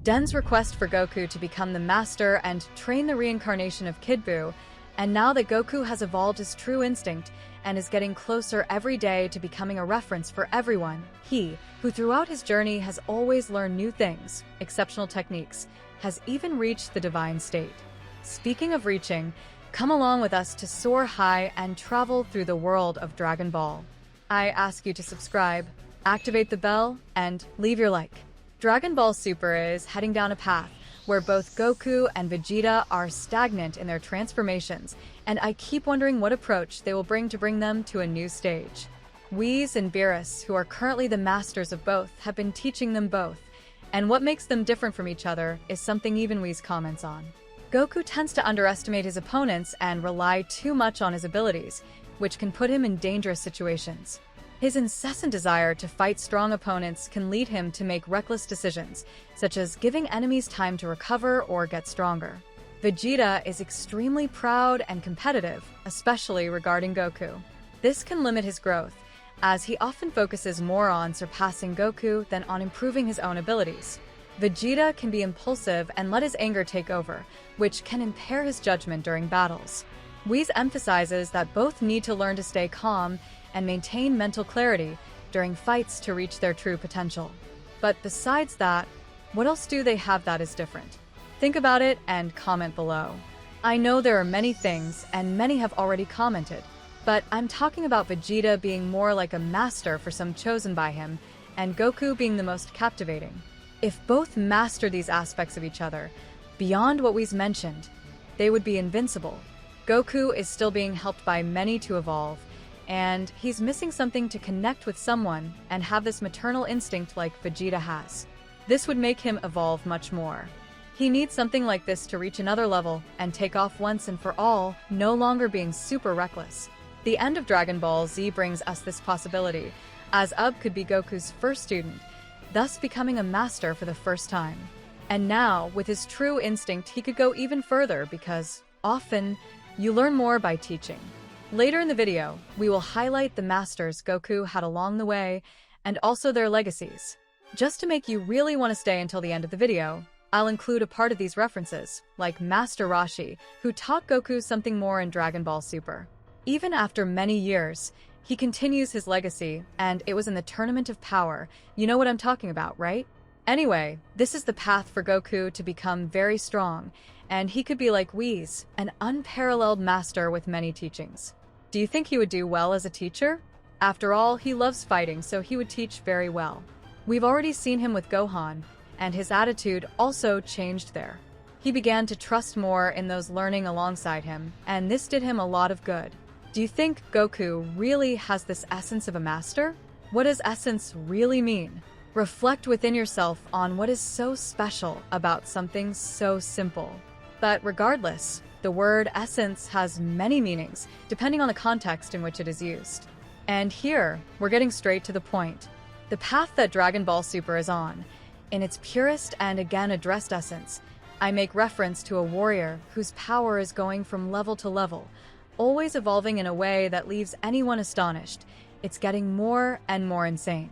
Den's request for Goku to become the master and train the reincarnation of Kid Buu, and now that Goku has evolved his true instinct and is getting closer every day to becoming a reference for everyone, he, who throughout his journey has always learned new things, exceptional techniques, has even reached the divine state. Speaking of reaching, come along with us to soar high and travel through the world of Dragon Ball. I ask you to subscribe, activate the bell, and leave your like. Dragon Ball Super is heading down a path where both Goku and Vegeta are stagnant in their transformations, and I keep wondering what approach they will bring them to a new stage. Whis and Beerus, who are currently the masters of both, have been teaching them both, and what makes them different from each other is something even Whis comments on. Goku tends to underestimate his opponents and rely too much on his abilities, which can put him in dangerous situations. His incessant desire to fight strong opponents can lead him to make reckless decisions, such as giving enemies time to recover or get stronger. Vegeta is extremely proud and competitive, especially regarding Goku. This can limit his growth, as he often focuses more on surpassing Goku than on improving his own abilities. Vegeta can be impulsive and let his anger take over, which can impair his judgment during battles. Whis emphasizes that both need to learn to stay calm and maintain mental clarity during fights to reach their true potential. But besides that, what else do they have that is different? Think about it and comment below. I know there are many things, and many have already commented, but I'm talking about Vegeta being more like a master for some chosen by him, and Goku being the most captivating. If both master these aspects of each other, beyond what we've mentioned, they would be invincible. Goku is still being helped by many to evolve, and he's missing something to connect with someone and have this maternal instinct like Vegeta has. This would make him evolve much more. He needs something like this to reach another level and take off once and for all, no longer being super reckless. The end of Dragon Ball Z brings us this possibility, as Ub could be Goku's first student, thus becoming a master for the first time. And now, with his true instinct, he could go even further because, often, you learn more by teaching. Later in the video, we will highlight the masters Goku had along the way, and also their legacies. Just to make you really want to stay until the end of the video, I'll include a part of these references, like Master Roshi, who taught Goku something more in Dragon Ball Super. Even after many years, he continues his legacy, and it was in the Tournament of Power. You know what I'm talking about, right? Anyway, this is the path for Goku to become very strong, and he could be like Whis, an unparalleled master with many teachings. Do you think he would do well as a teacher? After all, he loves fighting, so he would teach very well. We've already seen him with Gohan, and his attitude also changed there. He began to trust more in those learning alongside him, and this did him a lot of good. Do you think Goku really has this essence of a master? What does essence really mean? Reflect within yourself on what is so special about something so simple. But regardless, the word essence has many meanings, depending on the context in which it is used. And here, we're getting straight to the point. The path that Dragon Ball Super is on, in its purest and again addressed essence, I make reference to a warrior whose power is going from level to level, always evolving in a way that leaves anyone astonished. It's getting more and more insane.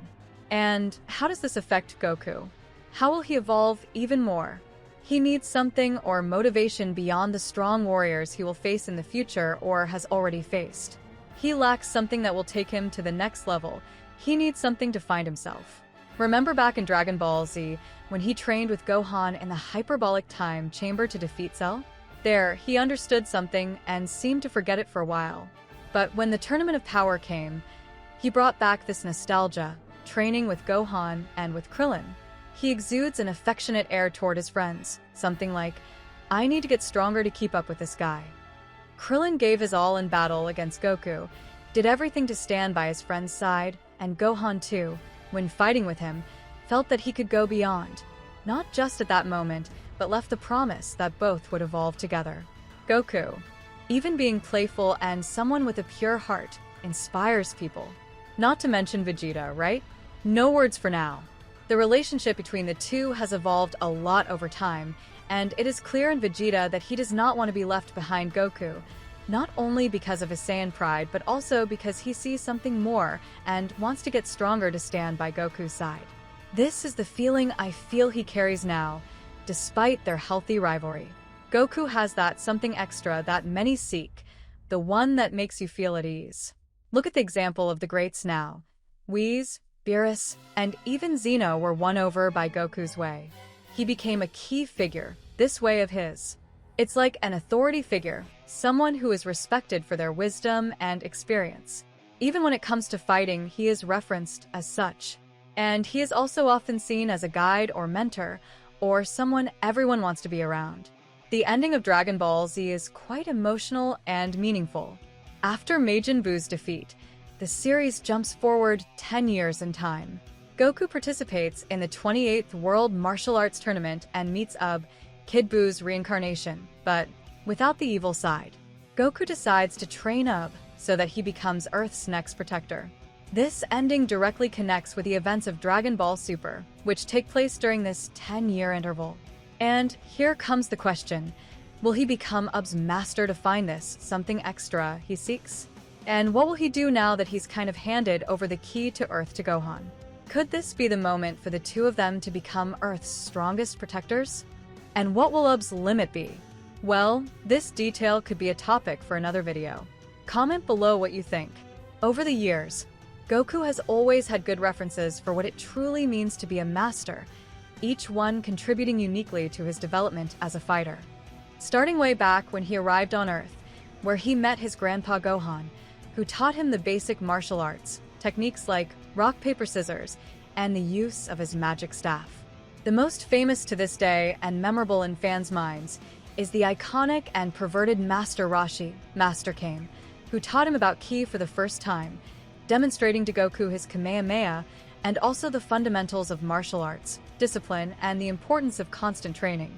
And how does this affect Goku? How will he evolve even more? He needs something or motivation beyond the strong warriors he will face in the future or has already faced. He lacks something that will take him to the next level. He needs something to find himself. Remember back in Dragon Ball Z, when he trained with Gohan in the hyperbolic time chamber to defeat Cell? There, he understood something and seemed to forget it for a while. But when the Tournament of Power came, he brought back this nostalgia, training with Gohan and with Krillin. He exudes an affectionate air toward his friends, something like, "I need to get stronger to keep up with this guy." Krillin gave his all in battle against Goku, did everything to stand by his friend's side, and Gohan too, when fighting with him, felt that he could go beyond, not just at that moment, but left the promise that both would evolve together. Goku, even being playful and someone with a pure heart, inspires people. Not to mention Vegeta, right? No words for now. The relationship between the two has evolved a lot over time, and it is clear in Vegeta that he does not want to be left behind Goku, not only because of his Saiyan pride, but also because he sees something more and wants to get stronger to stand by Goku's side. This is the feeling I feel he carries now, despite their healthy rivalry. Goku has that something extra that many seek, the one that makes you feel at ease. Look at the example of the greats now. Whis, Beerus, and even Zeno were won over by Goku's way. He became a key figure, this way of his. It's like an authority figure, someone who is respected for their wisdom and experience. Even when it comes to fighting, he is referenced as such. And he is also often seen as a guide or mentor, or someone everyone wants to be around. The ending of Dragon Ball Z is quite emotional and meaningful. After Majin Buu's defeat, the series jumps forward 10 years in time. Goku participates in the 28th World Martial Arts Tournament and meets Kid Buu's reincarnation, but without the evil side. Goku decides to train so that he becomes Earth's next protector. This ending directly connects with the events of Dragon Ball Super, which take place during this 10-year interval. And here comes the question, will he become Ub's master to find this something extra he seeks? And what will he do now that he's kind of handed over the key to Earth to Gohan? Could this be the moment for the two of them to become Earth's strongest protectors? And what will Ub's limit be? Well, this detail could be a topic for another video. Comment below what you think. Over the years, Goku has always had good references for what it truly means to be a master, each one contributing uniquely to his development as a fighter. Starting way back when he arrived on Earth, where he met his grandpa Gohan, who taught him the basic martial arts, techniques like rock, paper, scissors, and the use of his magic staff. The most famous to this day and memorable in fans' minds is the iconic and perverted Master Roshi, Master Kame, who taught him about ki for the first time, demonstrating to Goku his Kamehameha and also the fundamentals of martial arts, discipline, and the importance of constant training.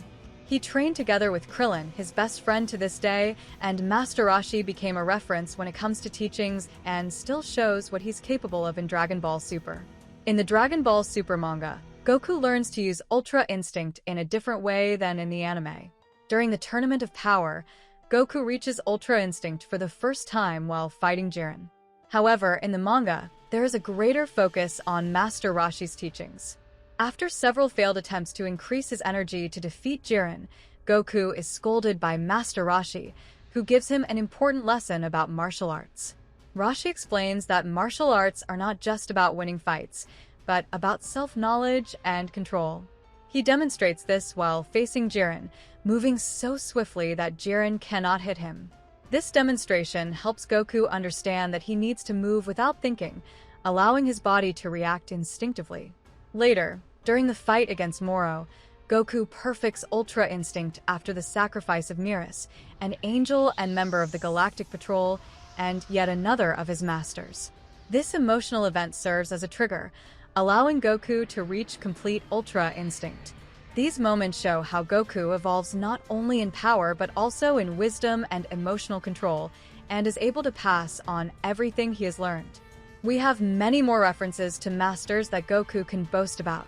He trained together with Krillin, his best friend to this day, and Master Roshi became a reference when it comes to teachings and still shows what he's capable of in Dragon Ball Super. In the Dragon Ball Super manga, Goku learns to use Ultra Instinct in a different way than in the anime. During the Tournament of Power, Goku reaches Ultra Instinct for the first time while fighting Jiren. However, in the manga, there is a greater focus on Master Roshi's teachings. After several failed attempts to increase his energy to defeat Jiren, Goku is scolded by Master Roshi, who gives him an important lesson about martial arts. Roshi explains that martial arts are not just about winning fights, but about self-knowledge and control. He demonstrates this while facing Jiren, moving so swiftly that Jiren cannot hit him. This demonstration helps Goku understand that he needs to move without thinking, allowing his body to react instinctively. Later, during the fight against Moro, Goku perfects Ultra Instinct after the sacrifice of Miras, an angel and member of the Galactic Patrol, and yet another of his masters. This emotional event serves as a trigger, allowing Goku to reach complete Ultra Instinct. These moments show how Goku evolves not only in power but also in wisdom and emotional control, and is able to pass on everything he has learned. We have many more references to masters that Goku can boast about.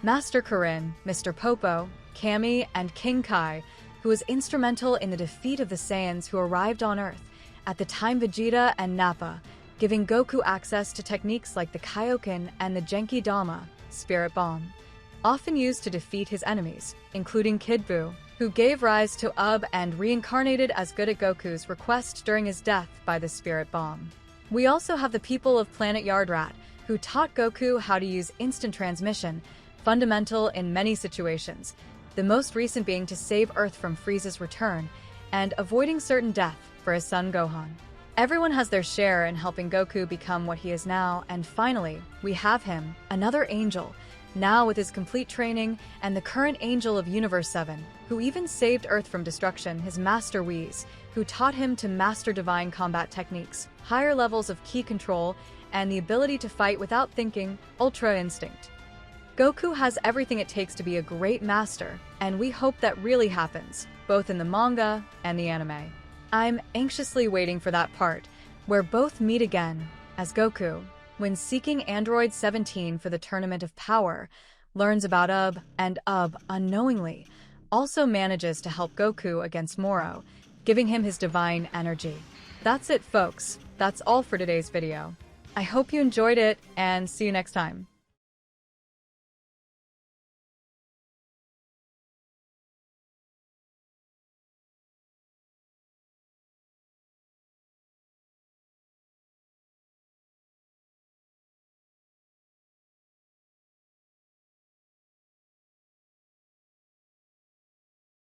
Master Karin, Mr. Popo, Kami, and King Kai, who was instrumental in the defeat of the Saiyans who arrived on Earth at the time Vegeta and Nappa, giving Goku access to techniques like the Kaioken and the Genki Dama, Spirit Bomb, often used to defeat his enemies, including Kid Buu, who gave rise to Ub and reincarnated as good at Goku's request during his death by the Spirit Bomb. We also have the people of Planet Yardrat, who taught Goku how to use instant transmission, fundamental in many situations, the most recent being to save Earth from Frieza's return, and avoiding certain death for his son Gohan. Everyone has their share in helping Goku become what he is now, and finally, we have him, another angel, now with his complete training, and the current angel of Universe 7, who even saved Earth from destruction, his master Whis, who taught him to master divine combat techniques, higher levels of ki control, and the ability to fight without thinking, Ultra Instinct. Goku has everything it takes to be a great master, and we hope that really happens, both in the manga and the anime. I'm anxiously waiting for that part, where both meet again, as Goku, when seeking Android 17 for the Tournament of Power, learns about Ub, and Ub, unknowingly, also manages to help Goku against Moro, giving him his divine energy. That's it, folks. That's all for today's video. I hope you enjoyed it, and see you next time.